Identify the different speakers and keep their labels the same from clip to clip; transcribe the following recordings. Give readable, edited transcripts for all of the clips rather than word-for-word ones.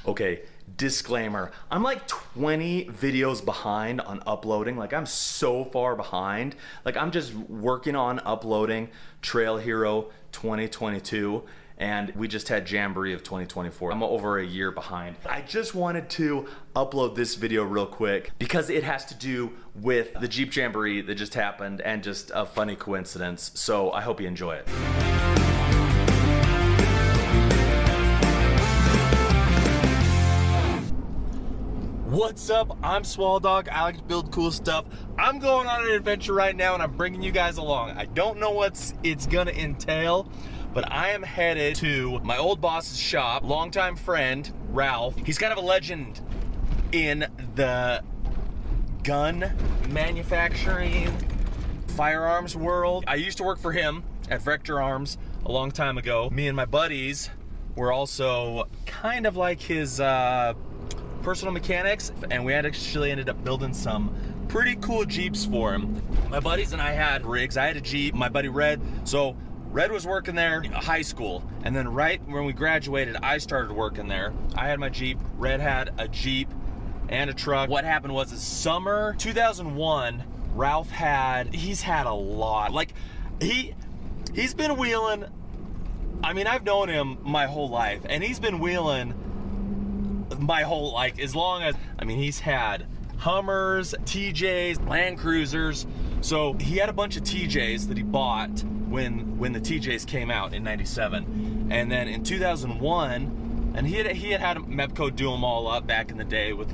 Speaker 1: Okay, disclaimer, I'm like 20 videos behind on uploading. Like, I'm so far behind. Like, I'm just working on uploading Trail Hero 2022, and we just had Jamboree of 2024. I'm over a year behind. I just wanted to upload this video real quick because it has to do with the Jeep Jamboree that just happened and just a funny coincidence. So I hope you enjoy it. What's up? I'm Swall Dog. I like to build cool stuff. I'm going on an adventure right now and I'm bringing you guys along. I don't know what it's gonna entail, but I am headed to my old boss's shop, longtime friend, Ralph. He's kind of a legend in the gun manufacturing, firearms world. I used to work for him at Vector Arms a long time ago. Me and my buddies were also kind of like his personal mechanics, and we had actually ended up building some pretty cool Jeeps for him. My buddies and I had rigs. I had a Jeep, my buddy Red. So Red was working there in high school, and then right when we graduated, I started working there. I had my Jeep, Red had a Jeep and a truck. What happened was, is summer 2001, Ralph he's had a lot. Like, he's been wheeling. I mean, I've known him my whole life, and he's been wheeling my whole, like, as long as, I mean, he's had Hummers, TJs, Land Cruisers. So he had a bunch of TJs that he bought when the TJs came out in '97, and then in 2001, and he had Mepco do them all up back in the day with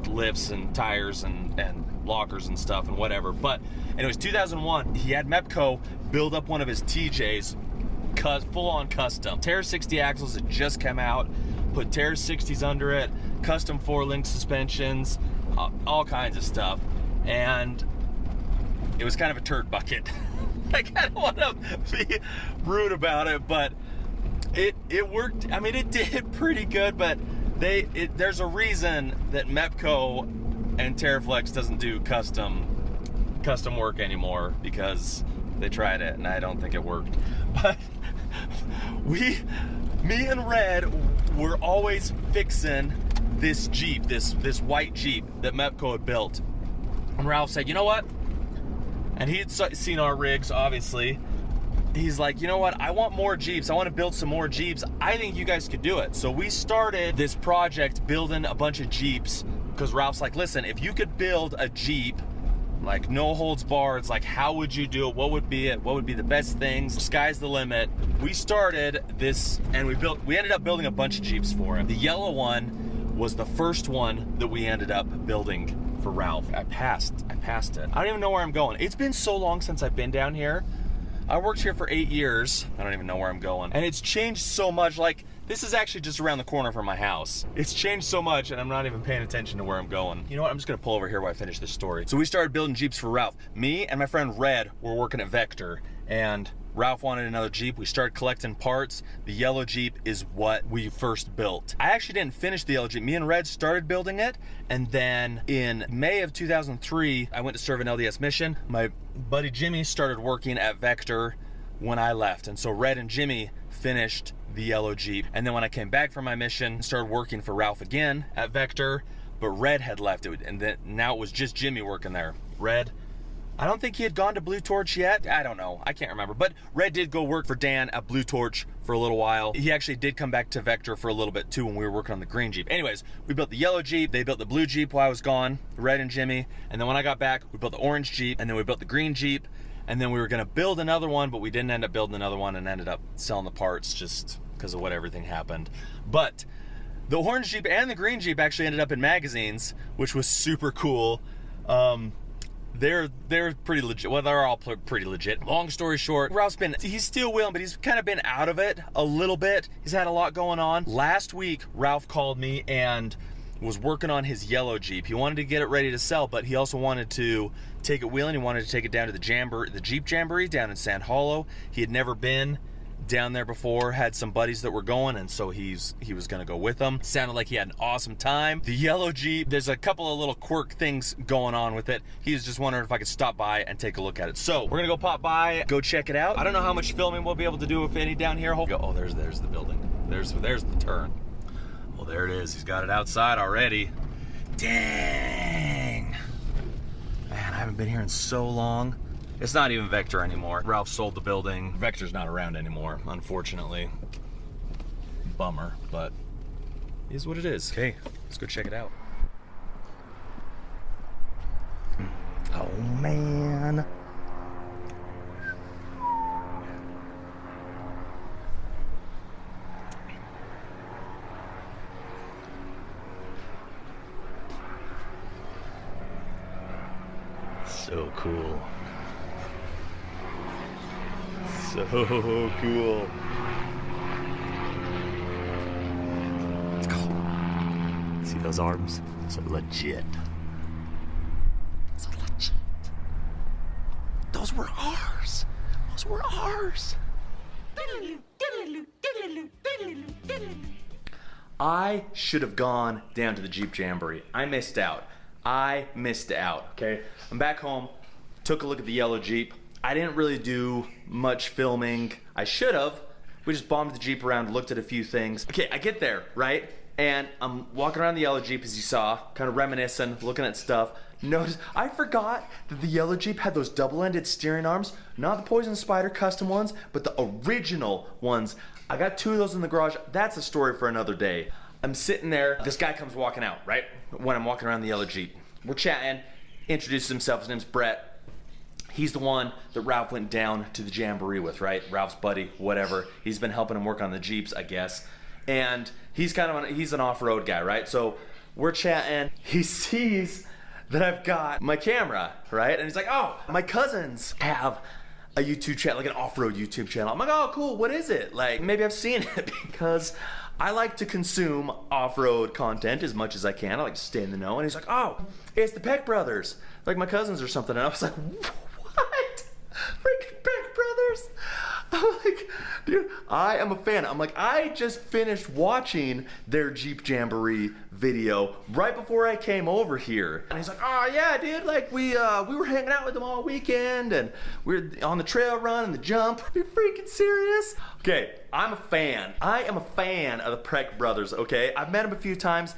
Speaker 1: lifts and tires and lockers and stuff and whatever. But anyways, 2001, he had Mepco build up one of his TJs, full-on custom. Terra 60 axles had just come out. Put Terra 60s under it, custom 4-link suspensions, all kinds of stuff, and it was kind of a turd bucket. Like, I don't want to be rude about it, but it worked. I mean, it did pretty good, but there's a reason that Mepco and TerraFlex doesn't do custom work anymore, because they tried it and I don't think it worked. But me and Red were always fixing this Jeep, this white Jeep that Mepco had built. And Ralph said, you know what? And he had seen our rigs, obviously. He's like, you know what? I want more Jeeps. I want to build some more Jeeps. I think you guys could do it. So we started this project building a bunch of Jeeps, because Ralph's like, listen, if you could build a Jeep, like, no holds barred, it's like, how would you do it? What would be it? What would be the best things? Sky's the limit. We started this, and we ended up building a bunch of Jeeps for him. The yellow one was the first one that we ended up building for Ralph. I passed it. I don't even know where I'm going. It's been so long since I've been down here. I worked here for 8 years. I don't even know where I'm going. And it's changed so much. Like, this is actually just around the corner from my house. It's changed so much, and I'm not even paying attention to where I'm going. You know what? I'm just gonna pull over here while I finish this story. So we started building Jeeps for Ralph. Me and my friend Red were working at Vector, and Ralph wanted another Jeep. We started collecting parts. The yellow Jeep is what we first built. I actually didn't finish the yellow Jeep. Me and Red started building it, and then in May of 2003, I went to serve an LDS mission. My buddy Jimmy started working at Vector when I left, and so Red and Jimmy finished the yellow Jeep. And then when I came back from my mission, started working for Ralph again at Vector, but Red had left it, and then now it was just Jimmy working there. Red, I don't think he had gone to Blue Torch yet. I don't know. I can't remember. But Red did go work for Dan at Blue Torch for a little while. He actually did come back to Vector for a little bit too when we were working on the green Jeep. Anyways, we built the yellow Jeep. They built the blue Jeep while I was gone, Red and Jimmy. And then when I got back, we built the orange Jeep, and then we built the green Jeep. And then we were gonna build another one, but we didn't end up building another one and ended up selling the parts just because of what everything happened. But the orange Jeep and the green Jeep actually ended up in magazines, which was super cool. They're pretty legit. Well, they're all pretty legit. Long story short, he's still wheeling, but he's kind of been out of it a little bit. He's had a lot going on. Last week, Ralph called me and was working on his yellow Jeep. He wanted to get it ready to sell, but he also wanted to take it wheeling. He wanted to take it down to the Jeep Jamboree down in Sand Hollow. He had never been down there before, had some buddies that were going, and so he was gonna go with them. Sounded like he had an awesome time. The yellow Jeep, there's a couple of little quirk things going on with it. He was just wondering if I could stop by and take a look at it. So we're gonna go pop by, go check it out. I don't know how much filming we'll be able to do, if any, down here. Oh, there's the building. There's the turn. Well, there it is. He's got it outside already. Dang. Man, I haven't been here in so long. It's not even Vector anymore. Ralph sold the building. Vector's not around anymore, unfortunately. Bummer, but it is what it is. Okay, let's go check it out. Oh man. So cool. So cool. See those arms? So legit. So legit. Those were ours. Those were ours. I should have gone down to the Jeep Jamboree. I missed out. Okay? I'm back home, took a look at the yellow Jeep. I didn't really do much filming. I should have. We just bombed the Jeep around, looked at a few things. Okay, I get there, right? And I'm walking around the yellow Jeep, as you saw, kind of reminiscing, looking at stuff. Notice, I forgot that the yellow Jeep had those double-ended steering arms. Not the Poison Spider custom ones, but the original ones. I got 2 of those in the garage. That's a story for another day. I'm sitting there, this guy comes walking out, right? When I'm walking around the yellow Jeep. We're chatting, introduces himself, his name's Brett. He's the one that Ralph went down to the Jamboree with, right? Ralph's buddy, whatever. He's been helping him work on the Jeeps, I guess. And he's he's an off-road guy, right? So we're chatting, he sees that I've got my camera, right? And he's like, oh, my cousins have a YouTube channel, like an off-road YouTube channel. I'm like, oh, cool, what is it? Like, maybe I've seen it because I like to consume off-road content as much as I can. I like to stay in the know. And he's like, oh, it's the Peck brothers, like my cousins or something. And I was like, what? Freaking Peck brothers? I'm like, dude, I am a fan. I'm like, I just finished watching their Jeep Jamboree video right before I came over here. And he's like, oh yeah, dude, like we were hanging out with them all weekend and we were on the trail run and the jump. Are you freaking serious? Okay, I'm a fan. I am a fan of the Peck brothers, okay? I've met them a few times.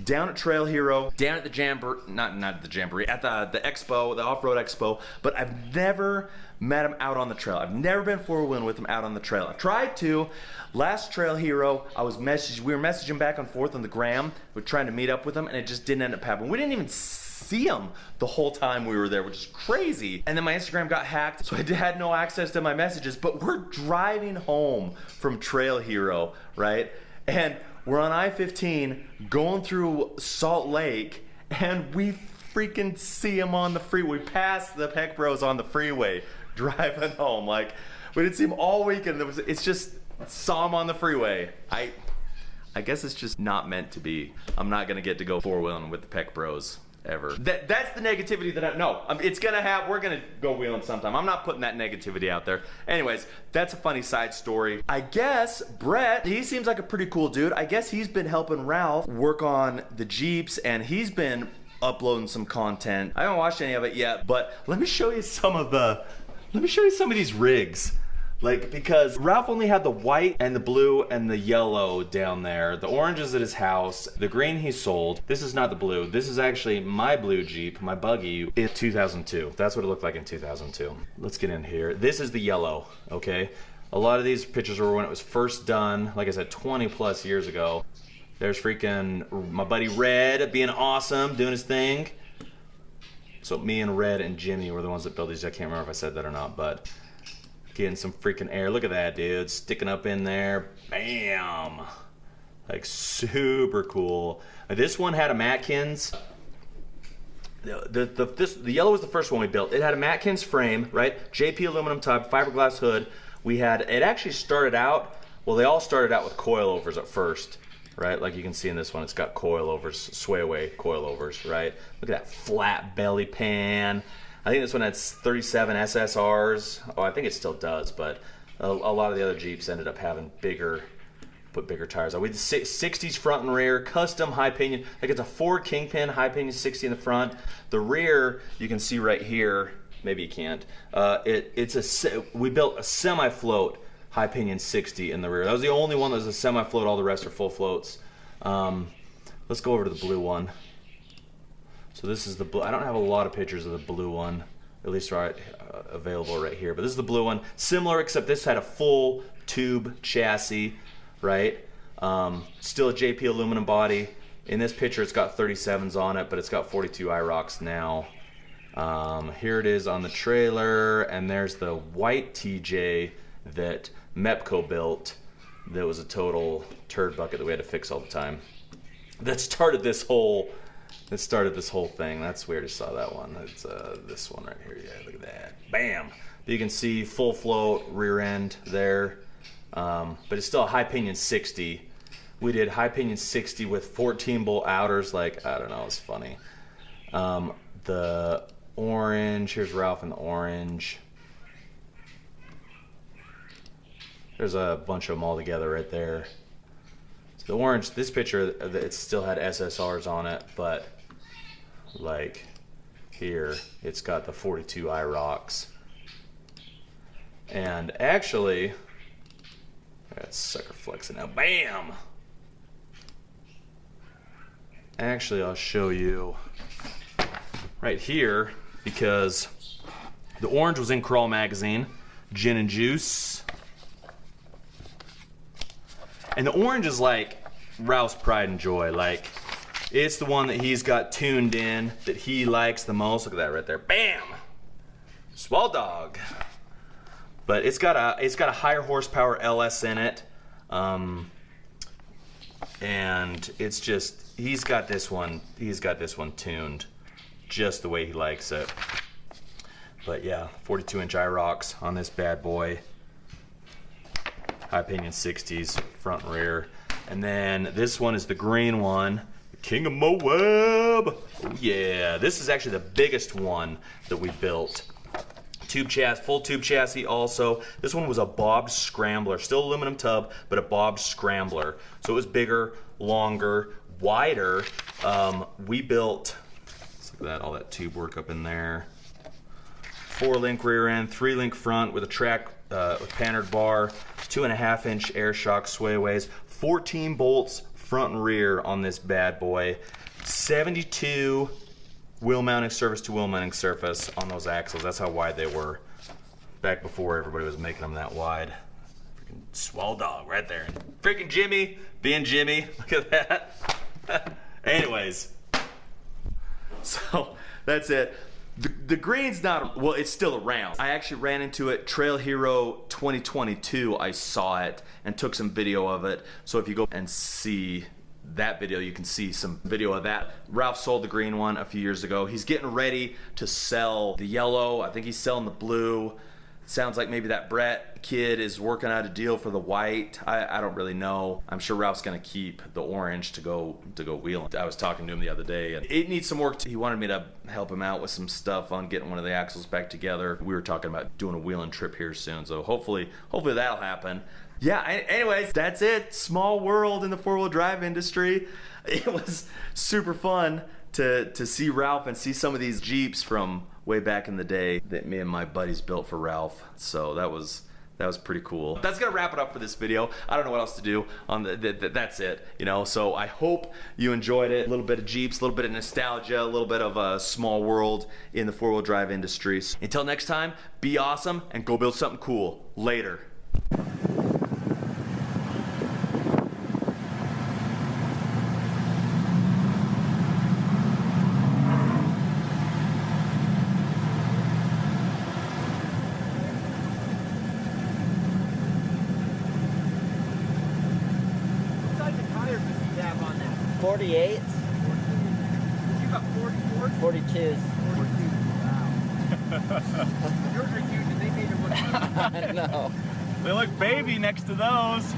Speaker 1: Down at Trail Hero, down at the Jamboree, not at the Jamboree, at the expo, the off-road expo, but I've never met him out on the trail. I've never been four-wheeling with him out on the trail. I tried to. Last Trail Hero, we were messaging back and forth on the gram. We were trying to meet up with him, and it just didn't end up happening. We didn't even see him the whole time we were there, which is crazy. And then my Instagram got hacked, so I had no access to my messages, but we're driving home from Trail Hero, right? And we're on I-15 going through Salt Lake and we freaking see him on the freeway. We passed the Peck Bros on the freeway driving home. Like, we didn't see him all weekend. It's just, saw him on the freeway. I guess it's just not meant to be. I'm not gonna get to go four-wheeling with the Peck Bros ever. That's the negativity that it's gonna have. We're gonna go wheeling sometime. I'm not putting that negativity out there. Anyways, that's a funny side story. I guess Brett, he seems like a pretty cool dude. I guess he's been helping Ralph work on the Jeeps and he's been uploading some content. I haven't watched any of it yet, but let me show you some of these rigs. Like, because Ralph only had the white and the blue and the yellow down there. The orange is at his house. The green he sold. This is not the blue. This is actually my blue Jeep, my buggy, in 2002. That's what it looked like in 2002. Let's get in here. This is the yellow, okay? A lot of these pictures were when it was first done, like I said, 20 plus years ago. There's freaking my buddy Red being awesome, doing his thing. So me and Red and Jimmy were the ones that built these. I can't remember if I said that or not, but getting some freaking air. Look at that, dude. Sticking up in there. Bam. Like, super cool. This one had a Matkins. The yellow was the first one we built. It had a Matkins frame, right? JP aluminum tub, fiberglass hood. It actually started out, well, they all started out with coilovers at first, right? Like you can see in this one, it's got coilovers, sway away coilovers, right? Look at that flat belly pan. I think this one had 37 SSRs. Oh, I think it still does, but a lot of the other Jeeps ended up having put bigger tires on. We did 60s front and rear, custom high pinion. Like, it's a Ford Kingpin, high pinion 60 in the front. The rear, you can see right here, maybe you can't. We built a semi-float high pinion 60 in the rear. That was the only one that was a semi-float. All the rest are full floats. Let's go over to the blue one. So this is the blue. I don't have a lot of pictures of the blue one, at least available right here. But this is the blue one. Similar, except this had a full tube chassis, right? Still a JP aluminum body. In this picture, it's got 37s on it, but it's got 42 IROCs now. Here it is on the trailer, and there's the white TJ that Mepco built. That was a total turd bucket that we had to fix all the time. That started this whole thing. That's weird. I saw that one. It's this one right here. Yeah, look at that. Bam. You can see full float rear end there, but it's still a high pinion 60. We did high pinion 60 with 14 bolt outers. Like, I don't know, it's funny. The orange. Here's Ralph in the orange. There's a bunch of them all together right there. So the orange, this picture, it still had SSRs on it, but like here, it's got the 42 IROCs. And actually, that's sucker flexing now. Bam! Actually, I'll show you right here, because the orange was in Crawl magazine, Gin and Juice. And the orange is like Ralph's pride and joy. Like, it's the one that he's got tuned in, that he likes the most. Look at that right there. Bam! Swell dog. But it's got a higher horsepower LS in it. And it's just, he's got this one tuned just the way he likes it. But yeah, 42-inch IROCs on this bad boy. High pinion 60s, front and rear. And then this one is the green one, King of Moab. Oh yeah, this is actually the biggest one that we built. Tube chassis, full tube chassis also. This one was a bobbed scrambler, still aluminum tub, but a bobbed scrambler. So it was bigger, longer, wider. We built, look at that, all that tube work up in there. 4-link rear end, 3-link front with a track with pannered bar, 2.5-inch air shock swayaways, 14 bolts front and rear on this bad boy, 72 wheel mounting surface to wheel mounting surface on those axles. That's how wide they were back before everybody was making them that wide. Freaking swell dog right there. Freaking Jimmy being Jimmy. Look at that. Anyways, so that's it. The green's not, well, it's still around. I actually ran into it, Trail Hero 2022, I saw it and took some video of it. So if you go and see that video, you can see some video of that. Ralph sold the green one a few years ago. He's getting ready to sell the yellow. I think he's selling the blue. Sounds like maybe that Brett kid is working out a deal for the white. I don't really know. I'm sure Ralph's gonna keep the orange to go wheeling. I was talking to him the other day, and it needs some work. He wanted me to help him out with some stuff on getting one of the axles back together. We were talking about doing a wheeling trip here soon, so hopefully that'll happen. Yeah, anyways, that's it. Small world in the four-wheel drive industry. It was super fun to see Ralph and see some of these Jeeps from way back in the day that me and my buddies built for Ralph. So that was pretty cool. That's gonna wrap it up for this video. I don't know what else to do on that's it, you know. So I hope you enjoyed it. A little bit of Jeeps, a little bit of nostalgia, a little bit of a small world in the four-wheel drive industry. Until next time, be awesome and go build something cool. Later.
Speaker 2: What size of tires does he have on that?
Speaker 3: 48s,
Speaker 2: 48. You got 44s?
Speaker 3: 42s.
Speaker 2: 42. Wow. Yours are huge and they made it look
Speaker 3: I know.
Speaker 1: They look baby next to those.